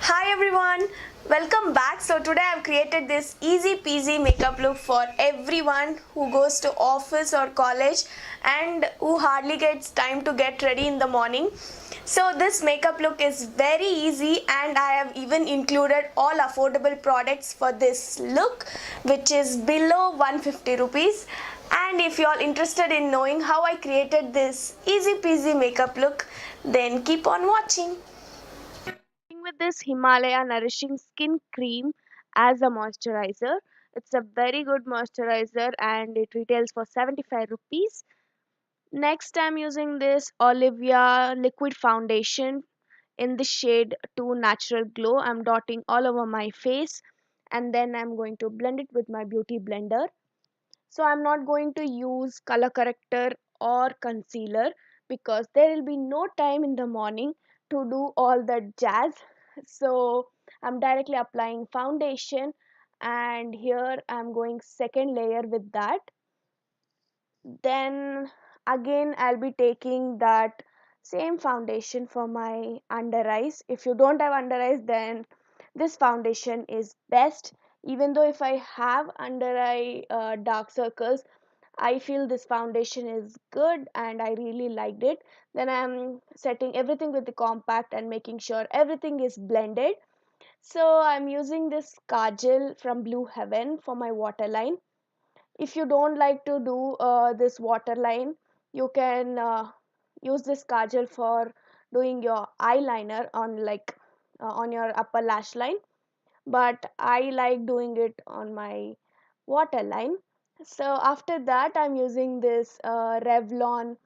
Hi everyone, welcome back. So today I've created this easy peasy makeup look for everyone who goes to office or college and who hardly gets time to get ready in the morning. So this makeup look is very easy and I have even included all affordable products for this look, which is below 150 rupees. And if you are interested in knowing how I created this easy peasy makeup look, then keep on watching. With this Himalaya Nourishing Skin Cream as a moisturizer. It's a very good moisturizer and it retails for 75 rupees. Next, I'm using this Olivia liquid foundation in the shade 2 Natural Glow. I'm dotting all over my face and then I'm going to blend it with my beauty blender. So I'm not going to use color corrector or concealer because there will be no time in the morning to do all that jazz. So I'm directly applying foundation and here I'm going second layer with that. Then again I'll be taking that same foundation for my under eyes. If you don't have under eyes, then this foundation is best. Even though if I have under eye dark circles, I feel this foundation is good and I really liked it. Then I'm setting everything with the compact and making sure everything is blended. So I'm using this Kajal from Blue Heaven for my waterline. If you don't like to do this waterline, you can use this Kajal for doing your eyeliner on on your upper lash line. But I like doing it on my waterline. So after that I'm using this Revlon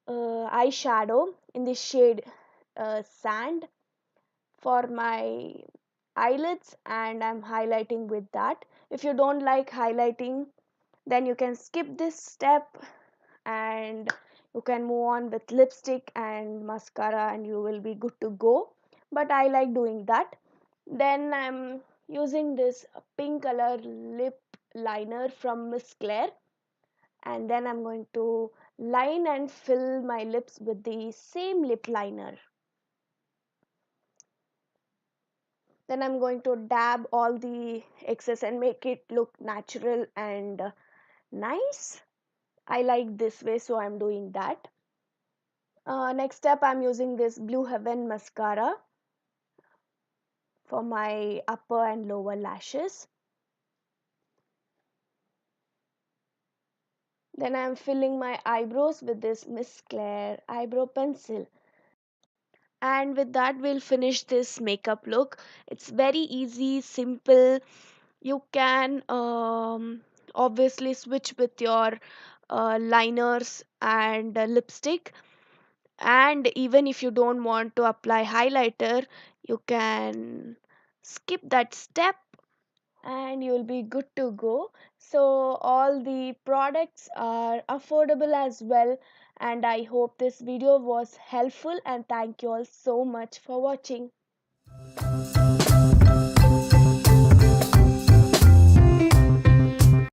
eyeshadow in the shade Sand for my eyelids and I'm highlighting with that. If you don't like highlighting, then you can skip this step and you can move on with lipstick and mascara and you will be good to go. But I like doing that. Then I'm using this pink color lip liner from Miss Claire, and then I'm going to line and fill my lips with the same lip liner. Then I'm going to dab all the excess and make it look natural and nice. I like this way, so I'm doing that. Next step, I'm using this Blue Heaven mascara for my upper and lower lashes. Then I'm filling my eyebrows with this Miss Claire eyebrow pencil. And with that, we'll finish this makeup look. It's very easy, simple. You can obviously switch with your liners and lipstick. And even if you don't want to apply highlighter, you can skip that step and you'll be good to go. So all the products are affordable as well, and I hope this video was helpful and thank you all so much for watching.